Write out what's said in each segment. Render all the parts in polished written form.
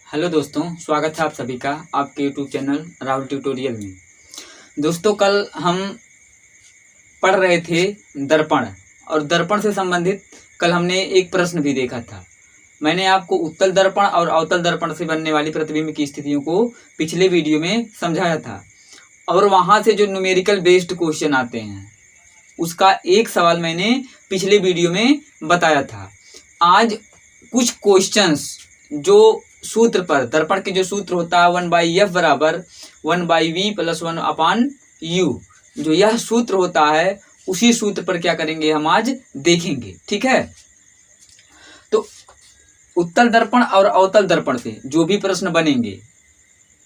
Hello दोस्तों, स्वागत है आप सभी का आपके यूट्यूब चैनल राहुल ट्यूटोरियल में। दोस्तों, कल हम पढ़ रहे थे दर्पण, और दर्पण से संबंधित कल हमने एक प्रश्न भी देखा था। मैंने आपको उत्तल दर्पण और अवतल दर्पण से बनने वाली प्रतिबिंब की स्थितियों को पिछले वीडियो में समझाया था, और वहाँ से जो न्यूमेरिकल बेस्ड क्वेश्चन आते हैं उसका एक सवाल मैंने पिछले वीडियो में बताया था। आज कुछ क्वेश्चंस जो सूत्र पर, दर्पण के जो सूत्र होता है 1/f बराबर 1/v प्लस 1/u, जो यह सूत्र होता है उसी सूत्र पर क्या करेंगे हम आज देखेंगे। ठीक है, तो उत्तल दर्पण और अवतल दर्पण से जो भी प्रश्न बनेंगे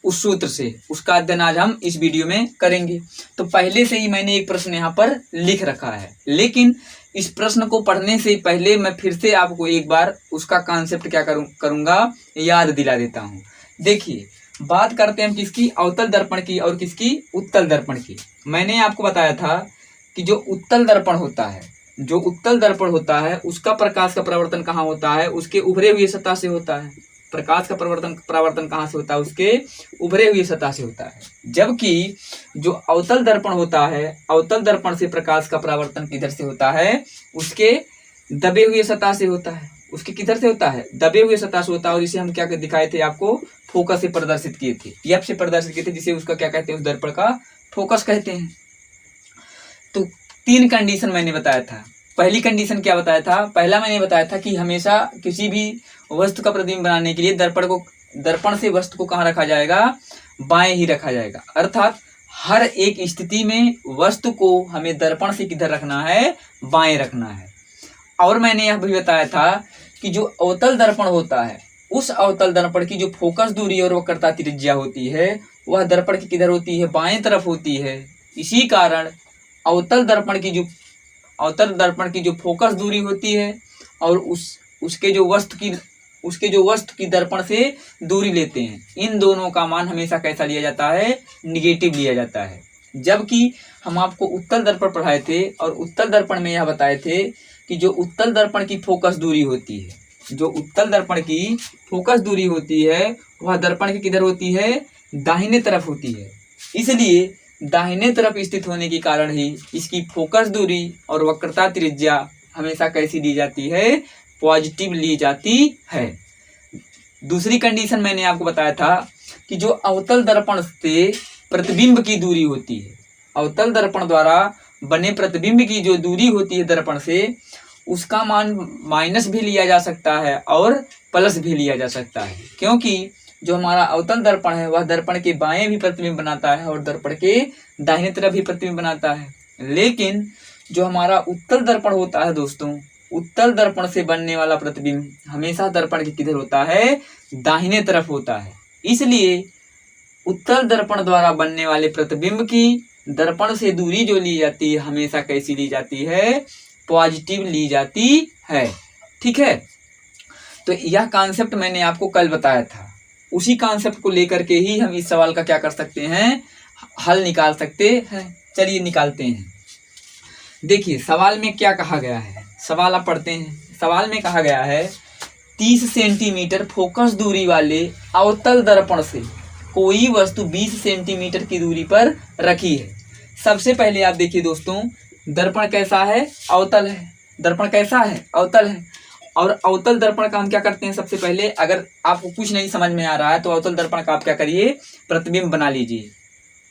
उस सूत्र से उसका अध्ययन आज हम इस वीडियो में करेंगे। तो पहले से ही मैंने एक प्रश्न यहाँ पर लिख रखा है, लेकिन इस प्रश्न को पढ़ने से पहले मैं फिर से आपको एक बार उसका कॉन्सेप्ट क्या करूंगा याद दिला देता हूँ। देखिए, बात करते हैं हम किसकी, अवतल दर्पण की और किसकी, उत्तल दर्पण की। मैंने आपको बताया था कि जो उत्तल दर्पण होता है, जो उत्तल दर्पण होता है उसका प्रकाश का परावर्तन कहाँ होता है, उसके उभरे हुए सतह से होता है। प्रकाश का परावर्तन कहाँ से होता है, उसके उभरे हुए सतह से होता है। जबकि जो अवतल दर्पण होता है, अवतल दर्पण से प्रकाश का परावर्तन किधर से होता है, उसके दबे हुए सतह से होता है। उसके किधर से होता है, दबे हुए सतह से होता है। और इसे हम क्या दिखाए थे आपको, फोकस से प्रदर्शित किए थे, एफ से प्रदर्शित किए थे, जिसे उसका क्या कहते हैं, उस दर्पण का फोकस कहते हैं। तो 3 कंडीशन मैंने बताया था। पहली कंडीशन क्या बताया था, पहला मैंने बताया था कि हमेशा किसी भी वस्तु का प्रतिबिंब बनाने के लिए दर्पण से वस्तु को कहाँ रखा जाएगा, बाएं ही रखा जाएगा। अर्थात हर एक स्थिति में वस्तु को हमें दर्पण से किधर रखना है, बाएं रखना है। और मैंने यह भी बताया था कि जो अवतल दर्पण होता है, उस अवतल दर्पण की जो फोकस दूरी और वक्रता त्रिज्या होती है वह दर्पण की किधर होती है, बाएं तरफ होती है। इसी कारण अवतल दर्पण की जो फोकस दूरी होती है और उसके जो वस्तु की दर्पण से दूरी लेते हैं, इन दोनों का मान हमेशा कैसा लिया जाता है, निगेटिव लिया जाता है। जबकि हम आपको उत्तल दर्पण पढ़ाए थे और उत्तल दर्पण में यह बताए थे कि जो उत्तल दर्पण की फोकस दूरी होती है, जो उत्तल दर्पण की फोकस दूरी होती है वह दर्पण की किधर होती है, दाहिने तरफ होती है। इसलिए दाहिने तरफ स्थित होने के कारण ही इसकी फोकस दूरी और वक्रता त्रिज्या हमेशा कैसी ली जाती है, पॉजिटिव ली जाती है। दूसरी कंडीशन मैंने आपको बताया था कि जो अवतल दर्पण से प्रतिबिंब की दूरी होती है, अवतल दर्पण द्वारा बने प्रतिबिंब की जो दूरी होती है दर्पण से, उसका मान माइनस भी लिया जा सकता है और प्लस भी लिया जा सकता है। क्योंकि जो हमारा अवतल दर्पण है वह दर्पण के बाएं भी प्रतिबिंब बनाता है और दर्पण के दाहिने तरफ भी प्रतिबिंब बनाता है। लेकिन जो हमारा उत्तल दर्पण होता है दोस्तों, उत्तल दर्पण से बनने वाला प्रतिबिंब हमेशा दर्पण के किधर होता है, दाहिने तरफ होता है। इसलिए उत्तल दर्पण द्वारा बनने वाले प्रतिबिंब की दर्पण से दूरी जो ली जाती है हमेशा कैसी ली जाती है, पॉजिटिव ली जाती है। ठीक है, तो यह कॉन्सेप्ट मैंने आपको कल बताया था। उसी कॉन्सेप्ट को लेकर के ही हम इस सवाल का क्या कर सकते हैं, हल निकाल सकते हैं। चलिए निकालते हैं। देखिए, सवाल में क्या कहा गया है, सवाल आप पढ़ते हैं। सवाल में कहा गया है 30 सेंटीमीटर फोकस दूरी वाले अवतल दर्पण से कोई वस्तु 20 सेंटीमीटर की दूरी पर रखी है। सबसे पहले आप देखिए दोस्तों, दर्पण कैसा है, अवतल है। दर्पण कैसा है, अवतल है। और अवतल दर्पण का हम क्या करते हैं, सबसे पहले अगर आपको कुछ नहीं समझ में आ रहा है तो अवतल दर्पण का आप क्या करिए, प्रतिबिंब बना लीजिए,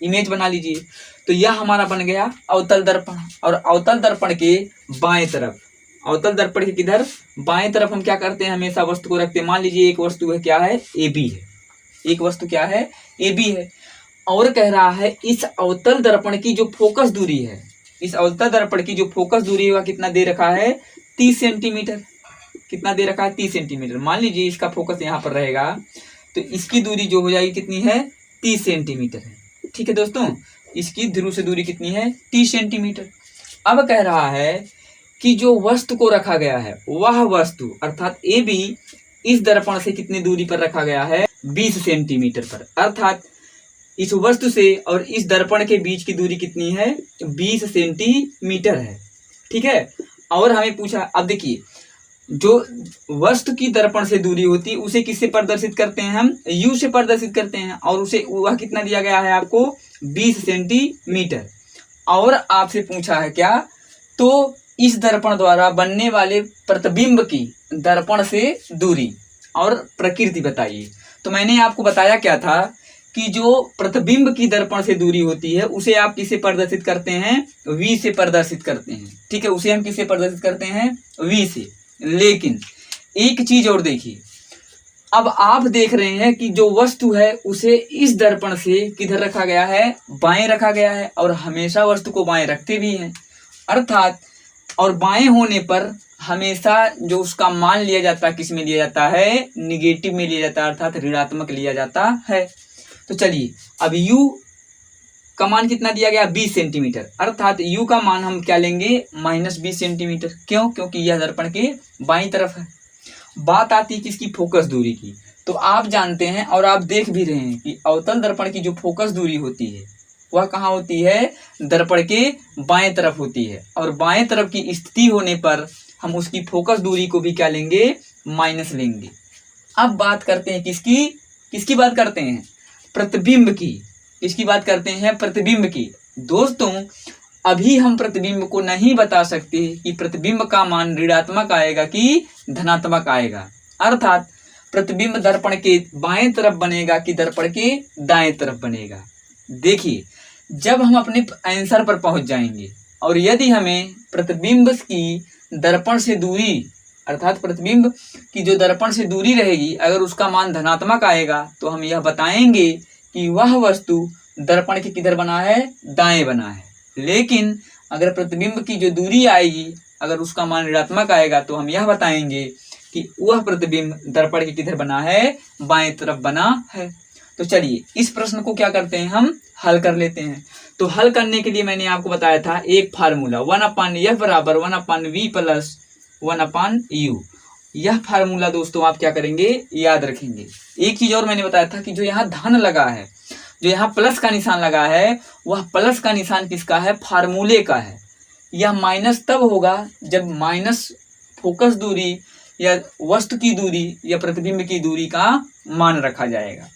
इमेज बना लीजिए। तो यह हमारा बन गया अवतल दर्पण। और अवतल दर्पण के बाएं तरफ, अवतल दर्पण के किधर, बाएं तरफ हम क्या करते हैं, हमेशा वस्तु को रखते हैं। मान लीजिए एक वस्तु है, क्या है, AB है। एक वस्तु क्या है, AB है। और कह रहा है इस अवतल दर्पण की जो फोकस दूरी है, इस अवतल दर्पण की जो फोकस दूरी है वह कितना दे रखा है, 30 सेंटीमीटर। कितना दे रखा है, 30 सेंटीमीटर। मान लीजिए इसका फोकस यहाँ पर रहेगा तो इसकी दूरी जो हो जाएगी कितनी है, 30 सेंटीमीटर है। ठीक है दोस्तों, इसकी ध्रुव से दूरी कितनी है, 30 सेंटीमीटर। अब कह रहा है कि जो वस्तु को रखा गया है वह वस्तु अर्थात AB इस दर्पण से कितनी दूरी पर रखा गया है, 20 सेंटीमीटर पर। अर्थात इस वस्तु से और इस दर्पण के बीच की दूरी कितनी है, 20 सेंटीमीटर है। ठीक है, और हमें पूछा, अब देखिए जो वस्तु की दर्पण से दूरी होती है उसे किससे प्रदर्शित करते हैं, हम u से प्रदर्शित करते हैं, और उसे वह कितना दिया गया है आपको 20 सेंटीमीटर। और आपसे पूछा है क्या, तो इस दर्पण द्वारा बनने वाले प्रतिबिंब की दर्पण से दूरी और प्रकृति बताइए। तो मैंने आपको बताया क्या था कि जो प्रतिबिंब की दर्पण से दूरी होती है उसे आप किसे प्रदर्शित करते हैं, v से प्रदर्शित करते हैं, ठीक है, उसे हम किसे प्रदर्शित करते हैं, v से। लेकिन एक चीज और देखिए, अब आप देख रहे हैं कि जो वस्तु है उसे इस दर्पण से किधर रखा गया है, बाएं रखा गया है, और हमेशा वस्तु को बाएं रखते भी हैं, अर्थात और बाएं होने पर हमेशा जो उसका मान लिया जाता है, किस में लिया जाता है, निगेटिव में लिया जाता है, अर्थात ऋणात्मक लिया जाता है। तो चलिए अब u का मान कितना दिया गया, 20 सेंटीमीटर, अर्थात u का मान हम क्या लेंगे, -20 सेंटीमीटर। क्यों, क्योंकि यह दर्पण के बाईं तरफ है। बात आती है किसकी, फोकस दूरी की। तो आप जानते हैं और आप देख भी रहे हैं कि अवतल दर्पण की जो फोकस दूरी होती है वह कहाँ होती है, दर्पण के बाएं तरफ होती है, और बाएं तरफ की स्थिति होने पर हम उसकी फोकस दूरी को भी क्या लेंगे, माइनस लेंगे। अब बात करते हैं किसकी, किसकी बात करते हैं, प्रतिबिंब की। किसकी बात करते हैं, प्रतिबिंब की। दोस्तों अभी हम प्रतिबिंब को नहीं बता सकते कि प्रतिबिंब का मान ऋणात्मक आएगा कि धनात्मक आएगा, अर्थात प्रतिबिंब दर्पण के बाएं तरफ बनेगा कि दर्पण के दाएं तरफ बनेगा। देखिए जब हम अपने आंसर पर पहुंच जाएंगे और यदि हमें प्रतिबिंब की दर्पण से दूरी, अर्थात प्रतिबिंब की जो दर्पण से दूरी रहेगी, अगर उसका मान धनात्मक आएगा तो हम यह बताएंगे कि वह वस्तु दर्पण के किधर बना है, दाएं बना है। लेकिन अगर प्रतिबिंब की जो दूरी आएगी, अगर उसका मान ऋणात्मक आएगा तो हम यह बताएंगे कि वह प्रतिबिंब दर्पण के किधर बना है, बाएं तरफ बना है। तो चलिए इस प्रश्न को क्या करते हैं, हम हल कर लेते हैं। तो हल करने के लिए मैंने आपको बताया था एक फार्मूला 1/f बराबर 1/v प्लस 1/u। यह फार्मूला दोस्तों आप क्या करेंगे, याद रखेंगे। एक चीज और मैंने बताया था कि जो यहाँ धन लगा है, जो यहाँ प्लस का निशान लगा है, वह प्लस का निशान किसका है, फार्मूले का है। यह माइनस तब होगा जब माइनस फोकस दूरी या वस्तु की दूरी या प्रतिबिंब की दूरी का मान रखा जाएगा।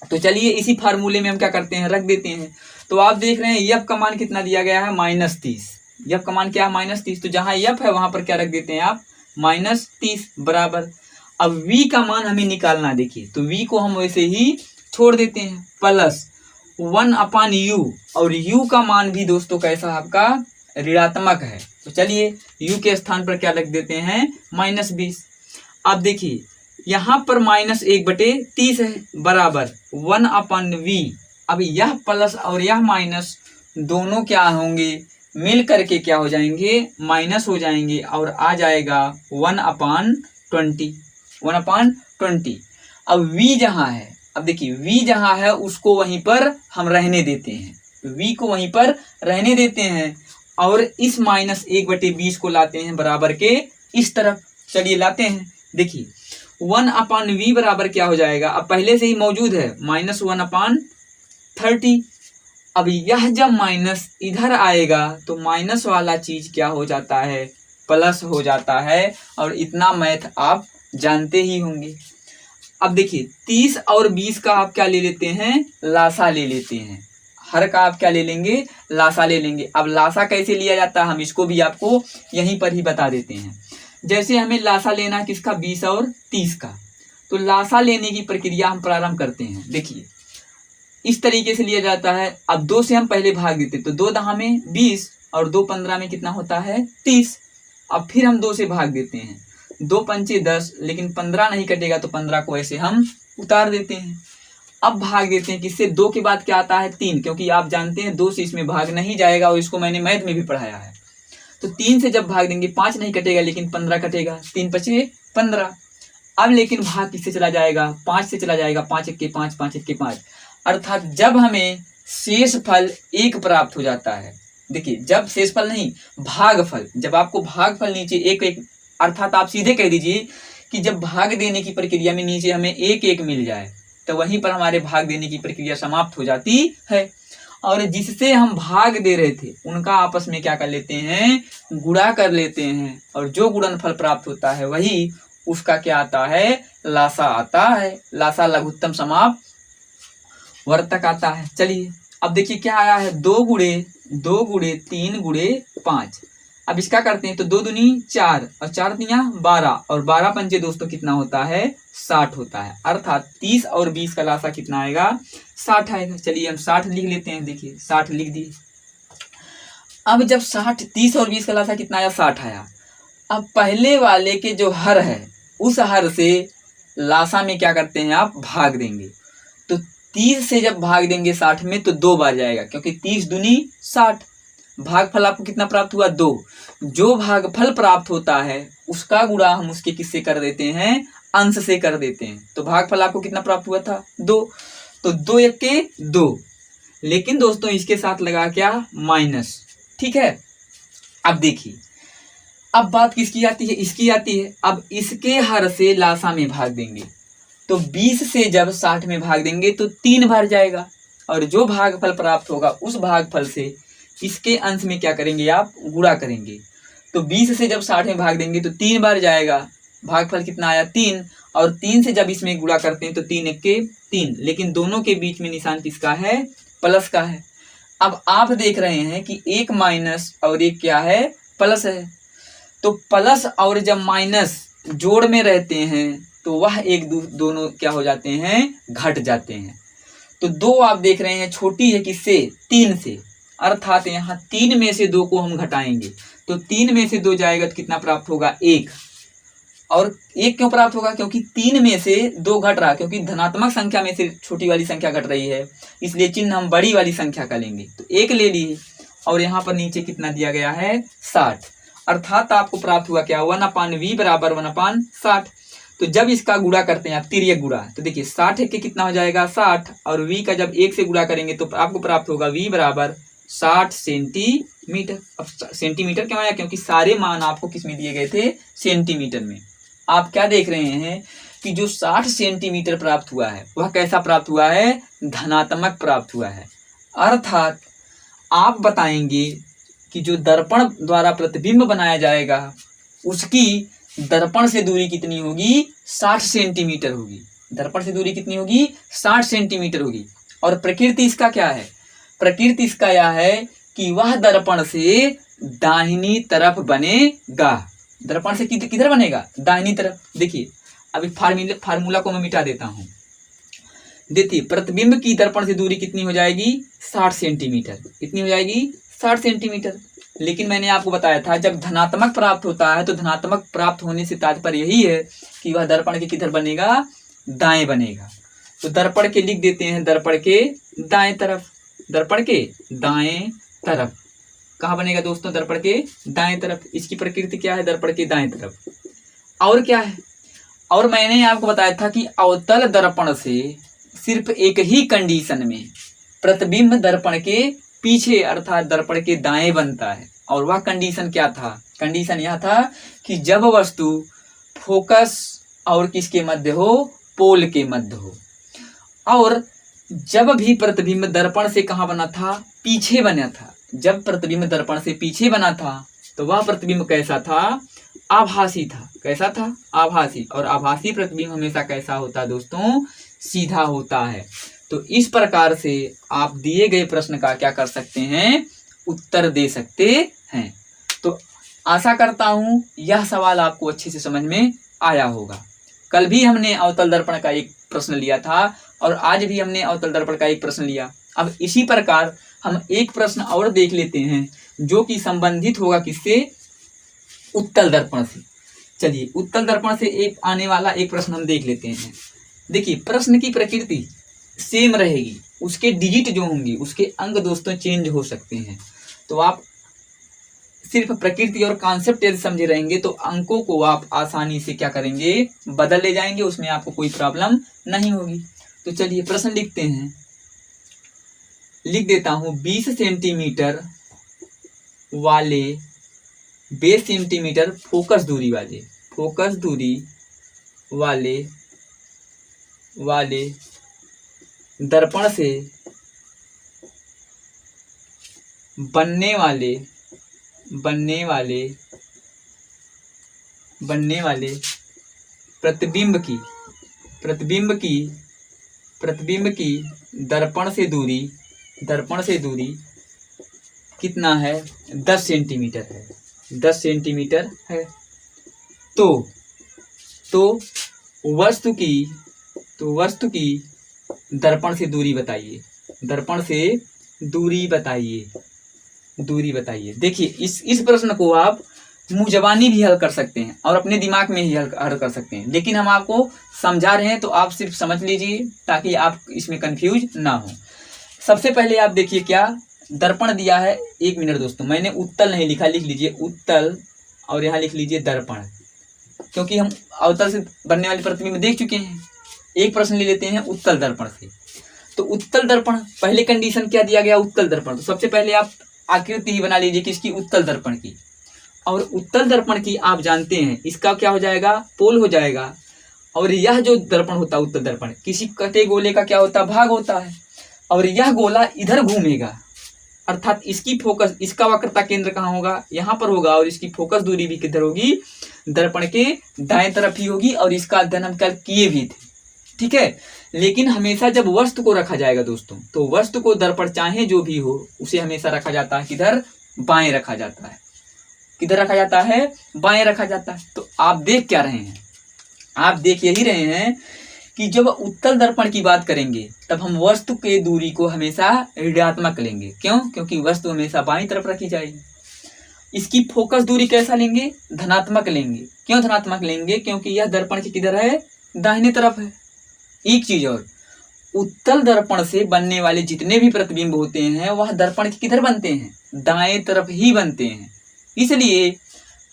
तो चलिए इसी फार्मूले में हम क्या करते हैं, रख देते हैं। तो आप देख रहे हैं यफ का मान कितना दिया गया है, -30। यफ का मान क्या है, -30। तो जहां यफ है वहां पर क्या रख देते हैं आप, -30 बराबर। अब v का मान हमें निकालना, देखिए तो v को हम वैसे ही छोड़ देते हैं, प्लस 1/u, और u का मान भी दोस्तों कैसा आपका, ऋणात्मक है। तो चलिए u के स्थान पर क्या रख देते हैं, -20। अब देखिए यहाँ पर -1/30 है बराबर 1/v। अब यह प्लस और यह माइनस दोनों क्या होंगे, मिल करके क्या हो जाएंगे, माइनस हो जाएंगे, और आ जाएगा 1/20। 1/20। अब v जहाँ है, अब देखिए v जहाँ है उसको वहीं पर हम रहने देते हैं, v को वहीं पर रहने देते हैं, और इस -1/20 को लाते हैं बराबर के इस तरफ। चलिए लाते हैं, देखिए 1/v बराबर क्या हो जाएगा, अब पहले से ही मौजूद है -1/30। अब यह जब माइनस इधर आएगा तो माइनस वाला चीज क्या हो जाता है, प्लस हो जाता है, और इतना मैथ आप जानते ही होंगे। अब देखिए 30 और 20 का आप क्या ले लेते हैं, लासा ले लेते हैं। हर का आप क्या ले लेंगे, लासा ले लेंगे। अब लासा कैसे लिया जाता है हम इसको भी आपको यहीं पर ही बता देते हैं। जैसे हमें लासा लेना किसका, 20 और 30 का, तो लासा लेने की प्रक्रिया हम प्रारंभ करते हैं। देखिए इस तरीके से लिया जाता है। अब 2 से हम पहले भाग देते, तो 2 दहा में 20 और 2 15 में कितना होता है, 30। अब फिर हम 2 से भाग देते हैं, 2 पंचे 10, लेकिन 15 नहीं कटेगा तो 15 को ऐसे हम उतार देते हैं। अब भाग देते हैं किससे, 2 के बाद क्या आता है, 3, क्योंकि आप जानते हैं 2 से इसमें भाग नहीं जाएगा, और इसको मैंने मैथ में भी पढ़ाया है। तो 3 से जब भाग देंगे 5 नहीं कटेगा लेकिन 15 कटेगा, 3 पचे 15। अब लेकिन भाग किससे चला जाएगा, 5 से चला जाएगा, 5 1 5, 5 1 5, अर्थात जब हमें शेषफल 1 प्राप्त हो जाता है। देखिए जब शेषफल नहीं, भागफल, जब आपको भागफल नीचे 1 अर्थात आप सीधे कह दीजिए कि जब भाग देने की प्रक्रिया में नीचे हमें 1 1 मिल जाए तो वहीं पर हमारे भाग देने की प्रक्रिया समाप्त हो जाती है। और जिससे हम भाग दे रहे थे उनका आपस में क्या कर लेते हैं, गुणा कर लेते हैं, और जो गुणनफल प्राप्त होता है वही उसका क्या आता है, लासा आता है। लासा लघुत्तम समापवर्तक आता है। चलिए अब देखिए क्या आया है, 2 गुणे 3 गुणे 5। अब इसका करते हैं तो 2 दूनी 4 और 4 तिया 12 और 12 पंचे दोस्तों कितना होता है, 60 होता है। अर्थात 30 और 20 का लासा कितना आएगा, 60 आएगा। चलिए हम 60 लिख लेते हैं। देखिए 60 लिख दिए। अब जब 60 30 और 20 का लासा कितना आया, 60 आया। अब पहले वाले के जो हर है उस हर से लासा में क्या करते हैं, आप भाग देंगे। तो 30 से जब भाग देंगे 60 में तो 2 बार जाएगा, क्योंकि 30 दूनी 60। भागफल आपको कितना प्राप्त हुआ, 2। जो भागफल प्राप्त होता है उसका गुणा हम उसके किससे कर देते हैं, अंश से कर देते हैं। तो भागफल आपको कितना प्राप्त हुआ था, 2। तो 2 एक के 2, लेकिन दोस्तों इसके साथ लगा क्या, माइनस। ठीक है। अब देखिए अब बात किसकी आती है, इसकी आती है। अब इसके हर से लासा में भाग देंगे तो 20 से जब 60 में भाग देंगे तो 3 बार जाएगा, और जो भागफल प्राप्त होगा उस भागफल से इसके अंश में क्या करेंगे, आप गुणा करेंगे। तो 20 से जब 60 में भाग देंगे तो 3 बार जाएगा, भागफल कितना आया, 3। और 3 से जब इसमें गुणा करते हैं तो 3 एक के 3, लेकिन दोनों के बीच में निशान किसका है, प्लस का है। अब आप देख रहे हैं कि एक माइनस और एक क्या है, प्लस है। तो प्लस और जब माइनस जोड़ में रहते हैं तो वह एक दोनों क्या हो जाते हैं, घट जाते हैं। तो 2 आप देख रहे हैं छोटी है किससे, 3 से। अर्थात यहाँ 3 में से 2 को हम घटाएंगे तो 3 में से 2 जाएगा तो कितना प्राप्त होगा, 1। और 1 क्यों प्राप्त होगा, क्योंकि 3 में से 2 घट रहा, क्योंकि धनात्मक संख्या में से छोटी वाली संख्या घट रही है, इसलिए चिन्ह हम बड़ी वाली संख्या का लेंगे। तो 1 ले लिए, और यहाँ पर नीचे कितना दिया गया है, 60। अर्थात आपको प्राप्त हुआ क्या, 1/v बराबर 1/60। तो जब इसका गुणा करते हैं आप, तिर्यक गुणा, तो देखिए 60 के कितना हो जाएगा, 60, और v का जब 1 से गुणा करेंगे तो आपको प्राप्त होगा v बराबर 60 सेंटीमीटर। अब सेंटीमीटर क्यों आया, क्योंकि सारे मान आपको किस में दिए गए थे, सेंटीमीटर में। आप क्या देख रहे हैं कि जो 60 सेंटीमीटर प्राप्त हुआ है वह कैसा प्राप्त हुआ है, धनात्मक प्राप्त हुआ है। अर्थात आप बताएंगे कि जो दर्पण द्वारा प्रतिबिंब बनाया जाएगा उसकी दर्पण से दूरी कितनी होगी, 60 सेंटीमीटर होगी। दर्पण से दूरी कितनी होगी, 60 सेंटीमीटर होगी। और प्रकृति इसका क्या है, प्रकृति इसका यह है कि वह दर्पण से दाहिनी तरफ बनेगा। दर्पण से किधर बनेगा, दाहिनी तरफ। देखिए अभी फार्मूला को मैं मिटा देता हूं। देखिए प्रतिबिंब की दर्पण से दूरी कितनी हो जाएगी, 60 सेंटीमीटर। कितनी हो जाएगी, 60 सेंटीमीटर। लेकिन मैंने आपको बताया था जब धनात्मक प्राप्त होता है तो धनात्मक प्राप्त होने से तात्पर्य यही है कि वह दर्पण के किधर बनेगा, दाएं बनेगा। तो दर्पण के लिख देते हैं, दर्पण के दाएं तरफ। दर्पण के दाएं तरफ कहाँ बनेगा दोस्तों, दर्पण के दाएं तरफ। इसकी प्रकृति क्या है, दर्पण के दाएं तरफ। और क्या है, और मैंने आपको बताया था कि अवतल दर्पण से सिर्फ एक ही कंडीशन में प्रतिबिंब दर्पण के पीछे अर्थात दर्पण के दाएं बनता है। और वह कंडीशन क्या था, कंडीशन यह था कि जब वस्तु फोकस और किसके मध्य हो, पोल के मध्य हो। और जब भी प्रतिबिंब दर्पण से कहाँ बना था, पीछे बना था। जब प्रतिबिंब दर्पण से पीछे बना था तो वह प्रतिबिंब कैसा था, आभासी था। कैसा था, आभासी। और आभासी प्रतिबिंब हमेशा कैसा होता है दोस्तों, सीधा होता है। तो इस प्रकार से आप दिए गए प्रश्न का क्या कर सकते हैं, उत्तर दे सकते हैं। तो आशा करता हूं यह सवाल आपको अच्छे से समझ में आया होगा। कल भी हमने अवतल दर्पण का एक प्रश्न लिया था और आज भी हमने अवतल दर्पण का एक प्रश्न लिया। अब इसी प्रकार हम एक प्रश्न और देख लेते हैं जो कि संबंधित होगा किससे, उत्तल दर्पण से। चलिए उत्तल दर्पण से एक आने वाला एक प्रश्न हम देख लेते हैं। देखिए प्रश्न की प्रकृति सेम रहेगी, उसके डिजिट जो होंगी उसके अंक दोस्तों चेंज हो सकते हैं। तो आप सिर्फ प्रकृति और कॉन्सेप्ट यदि समझे रहेंगे तो अंकों को आप आसानी से क्या करेंगे, बदल ले जाएंगे, उसमें आपको कोई प्रॉब्लम नहीं होगी। तो चलिए प्रश्न लिखते हैं, लिख देता हूं 20 सेंटीमीटर वाले 20 सेंटीमीटर फोकस दूरी वाले दर्पण से बनने वाले प्रतिबिंब की दर्पण से दूरी कितना है? 10 सेंटीमीटर है। 10 सेंटीमीटर है। तो वस्तु की दर्पण से दूरी बताइए। दूरी बताइए। देखिए इस प्रश्न को आप मुँह जबानी भी हल कर सकते हैं और अपने दिमाग में ही हल कर सकते हैं, लेकिन हम आपको समझा रहे हैं तो आप सिर्फ समझ लीजिए ताकि आप इसमें कंफ्यूज ना हो। सबसे पहले आप देखिए क्या दर्पण दिया है। 1 मिनट दोस्तों, मैंने उत्तल नहीं लिखा, लिख लीजिए उत्तल और यहाँ लिख लीजिए दर्पण, क्योंकि हम अवतल से बनने वाली प्रतिबिंब देख चुके हैं। एक प्रश्न ले लेते हैं उत्तल दर्पण से। तो उत्तल दर्पण, पहले कंडीशन क्या दिया गया? उत्तल दर्पण। तो सबसे पहले आप आकृति ही बना लीजिए किसकी? उत्तल दर्पण की। और उत्तल दर्पण की आप जानते हैं इसका क्या हो जाएगा? पोल हो जाएगा। और यह जो दर्पण होता है उत्तल दर्पण, किसी कटे गोले का क्या होता है? भाग होता है। और यह गोला इधर घूमेगा, अर्थात इसकी फोकस, इसका वक्रता केंद्र कहाँ होगा? यहाँ पर होगा। और इसकी फोकस दूरी भी किधर होगी? दर्पण के दाएं तरफ ही होगी। और इसका अध्ययन हम कल किए भी थे, ठीक है। लेकिन हमेशा जब वस्तु को रखा जाएगा दोस्तों, तो वस्तु को दर्पण चाहे जो भी हो उसे हमेशा रखा जाता है किधर? बाएं रखा जाता है। किधर रखा जाता है? बाएं रखा जाता है। तो आप देख क्या रहे हैं? आप देख यही रहे हैं कि जब उत्तल दर्पण की बात करेंगे तब हम वस्तु के दूरी को हमेशा ऋणात्मक लेंगे। क्यों? क्योंकि वस्तु हमेशा बाईं तरफ रखी जाएगी। इसकी फोकस दूरी कैसा लेंगे? धनात्मक लेंगे। क्यों धनात्मक लेंगे? क्योंकि यह दर्पण की किधर है? दाहिने तरफ है। एक चीज और, उत्तल दर्पण से बनने वाले जितने भी प्रतिबिंब होते हैं वह दर्पण के किधर बनते हैं? दाएं तरफ ही बनते हैं। इसलिए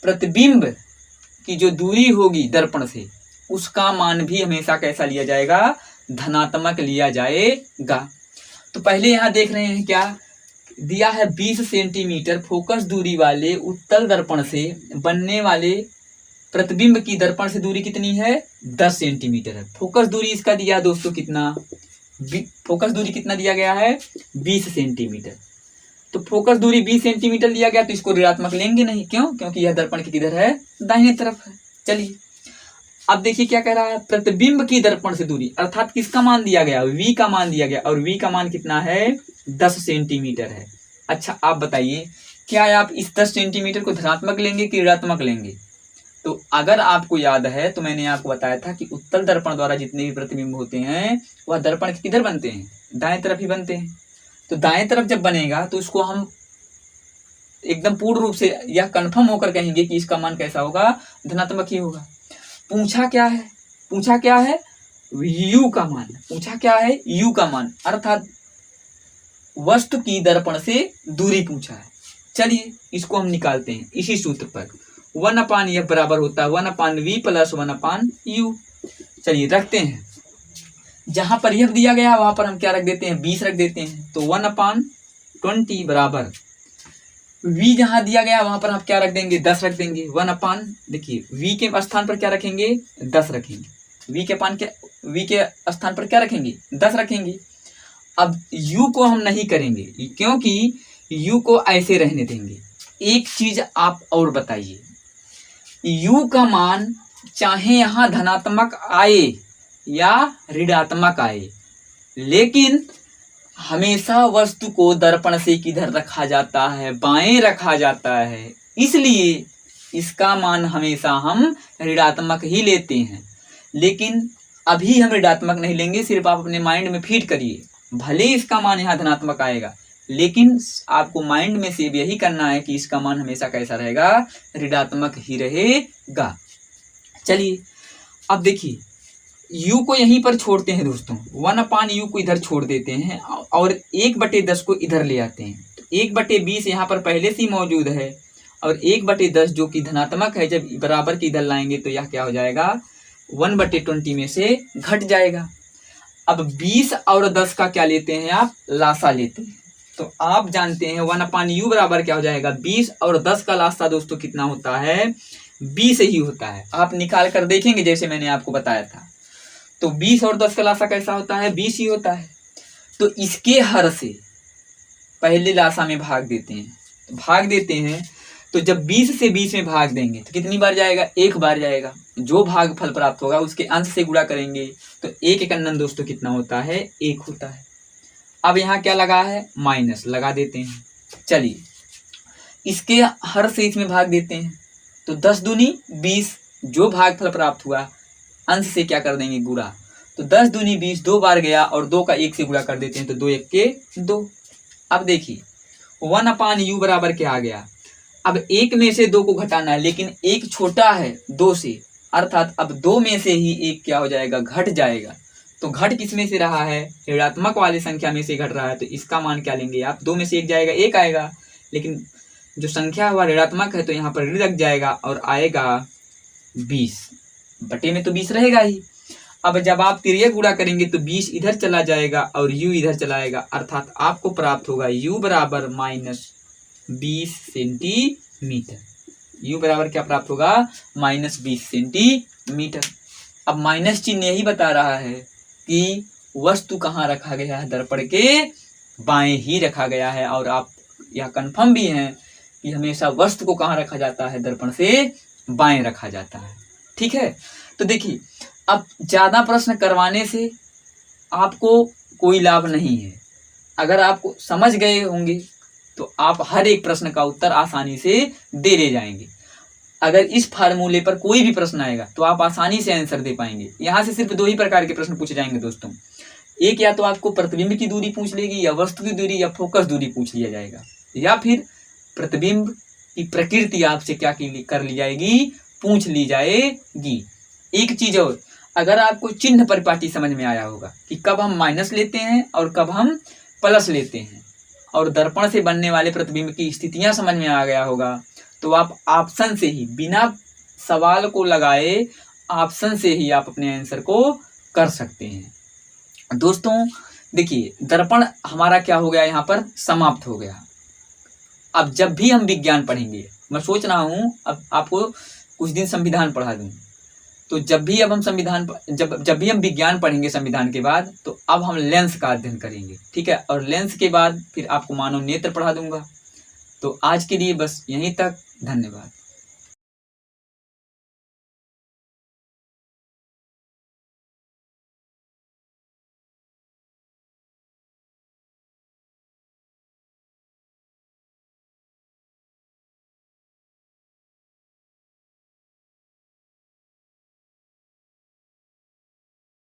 प्रतिबिंब की जो दूरी होगी दर्पण से, उसका मान भी हमेशा कैसा लिया जाएगा? धनात्मक लिया जाएगा। तो पहले यहां देख रहे हैं क्या दिया है? 20 सेंटीमीटर फोकस दूरी वाले उत्तल दर्पण से बनने वाले प्रतिबिंब की दर्पण से दूरी कितनी है? 10 सेंटीमीटर है। फोकस दूरी इसका दिया दोस्तों कितना? फोकस दूरी कितना दिया गया है? 20 सेंटीमीटर। तो फोकस दूरी 20 सेंटीमीटर लिया गया तो इसको ऋणात्मक लेंगे नहीं। क्यों? क्योंकि यह दर्पण की किधर है? दाहिने तरफ है। चलिए अब देखिए क्या कह रहा है? प्रतिबिंब की दर्पण से दूरी, अर्थात किसका मान दिया गया? v का मान दिया गया। और v का मान कितना है? 10 सेंटीमीटर है। अच्छा आप बताइए, क्या आप इस 10 सेंटीमीटर को धनात्मक लेंगे कि ऋणात्मक लेंगे? तो अगर आपको याद है तो मैंने आपको बताया था कि उत्तल दर्पण द्वारा जितने भी प्रतिबिंब होते हैं वह दर्पण के किधर बनते हैं? दाएं तरफ ही बनते हैं। तो दाएं तरफ जब बनेगा तो उसको हम एकदम पूर्ण रूप से यह कंफर्म होकर कहेंगे कि इसका मान कैसा होगा? धनात्मक ही होगा। पूछा क्या है? u का मान। पूछा क्या है? u का मान, अर्थात वस्तु की दर्पण से दूरी पूछा है। चलिए इसको हम निकालते हैं इसी सूत्र पर। 1/f बराबर होता है 1/v प्लस 1/u। चलिए रखते हैं, जहां पर f दिया गया वहां पर हम क्या रख देते हैं? 20 रख देते हैं। तो 1/20 बराबर v जहां दिया गया वहां पर हम क्या रख देंगे? 10 रख देंगे। देखिए v के स्थान पर क्या रखेंगे? 10 रखेंगे। v के स्थान पर क्या रखेंगे? 10 रखेंगे। अब u को हम नहीं करेंगे क्योंकि u को ऐसे रहने देंगे। एक चीज आप और बताइए, u का मान चाहे यहां धनात्मक आए या ऋणात्मक आए, लेकिन हमेशा वस्तु को दर्पण से किधर रखा जाता है? बाएं रखा जाता है। इसलिए इसका मान हमेशा हम ऋणात्मक ही लेते हैं। लेकिन अभी हम ऋणात्मक नहीं लेंगे, सिर्फ आप अपने माइंड में फीड करिए। भले इसका मान यहाँ धनात्मक आएगा, लेकिन आपको माइंड में से यही करना है कि इसका मान हमेशा कैसा रहेगा? ऋणात्मक ही रहेगा। चलिए अब देखिए, u को यहीं पर छोड़ते हैं दोस्तों। 1/u को इधर छोड़ देते हैं और 1/10 को इधर ले आते हैं। तो 1/20 यहाँ पर पहले से ही मौजूद है और 1/10 जो कि धनात्मक है, जब बराबर के इधर लाएंगे तो यह क्या हो जाएगा? 1/20 में से घट जाएगा। अब 20 और 10 का क्या लेते हैं आप? लासा लेते हैं। तो आप जानते हैं 1/u बराबर क्या हो जाएगा? 20 और 10 का लासा दोस्तों कितना होता है? 20 ही होता है। आप निकाल कर देखेंगे जैसे मैंने आपको बताया था। तो 20 और 10 का लासा कैसा होता है? 20 ही होता है। तो इसके हर से पहले लासा में भाग देते हैं, तो भाग देते हैं तो जब 20 से 20 में भाग देंगे तो कितनी बार जाएगा, एक बार जाएगा। जो भाग फल प्राप्त होगा उसके अंश से गुणा करेंगे तो एक एक अंदन दोस्तों कितना होता है, एक होता है। अब यहाँ क्या लगा है, माइनस लगा देते हैं। चलिए इसके हर से इसमें भाग देते हैं तो 10 दूनी 20, जो भाग फल प्राप्त हुआ अंश से क्या कर देंगे, गुणा। तो 10 दूनी 20 दो बार गया और 2 का 1 से गुणा कर देते हैं तो 2 1 के 2। अब देखिए 1/u बराबर क्या आ गया। अब एक में से 2 को घटाना है, लेकिन एक छोटा है 2 से, अर्थात अब 2 में से ही एक क्या हो जाएगा, घट जाएगा। तो घट किस में से रहा है, ऋणात्मक वाली संख्या में से घट रहा है, तो इसका मान क्या लेंगे आप, 2 में से 1 जाएगा 1 आएगा, लेकिन जो संख्या हुआ ऋणात्मक है तो यहाँ पर ऋण लग जाएगा और आएगा 20, बटे में तो 20 रहेगा ही। अब जब आप तिर्यक गुणा करेंगे तो 20 इधर चला जाएगा और u इधर चला आएगा, अर्थात आपको प्राप्त होगा u बराबर -20 सेंटीमीटर। u बराबर क्या प्राप्त होगा, -20 सेंटीमीटर। अब माइनस चिन्ह यही बता रहा है कि वस्तु कहाँ रखा गया है, दर्पण के बाएं ही रखा गया है। और आप यह कंफर्म भी हैं कि हमेशा वस्तु को कहाँ रखा जाता है, दर्पण से बाएं रखा जाता है। ठीक है, तो देखिए अब ज्यादा प्रश्न करवाने से आपको कोई लाभ नहीं है। अगर आप समझ गए होंगे तो आप हर एक प्रश्न का उत्तर आसानी से दे ले जाएंगे। अगर इस फार्मूले पर कोई भी प्रश्न आएगा तो आप आसानी से आंसर दे पाएंगे। यहाँ से सिर्फ 2 ही प्रकार के प्रश्न पूछे जाएंगे दोस्तों। एक या तो आपको प्रतिबिंब की दूरी पूछ लेगी, या वस्तु की दूरी, या फोकस दूरी पूछ लिया जाएगा, या फिर प्रतिबिंब की प्रकृति आपसे क्या कर ली जाएगी, पूछ ली जाएगी। एक चीज और, अगर आपको चिन्ह परिपाटी समझ में आया होगा कि कब हम माइनस लेते हैं और कब हम प्लस लेते हैं, और दर्पण से बनने वाले प्रतिबिंब की स्थितियां समझ में आ गया होगा, तो आप ऑप्शन से ही बिना सवाल को लगाए ऑप्शन से ही आप अपने आंसर को कर सकते हैं। दोस्तों देखिए दर्पण हमारा क्या हो गया, यहाँ पर समाप्त हो गया। अब जब भी हम विज्ञान पढ़ेंगे, मैं सोच रहा हूँ अब आपको कुछ दिन संविधान पढ़ा दूं, तो जब भी हम विज्ञान पढ़ेंगे संविधान के बाद, तो अब हम लेंस का अध्ययन करेंगे। ठीक है, और लेंस के बाद फिर आपको मानव नेत्र पढ़ा दूंगा। तो आज के लिए बस यहीं तक, धन्यवाद।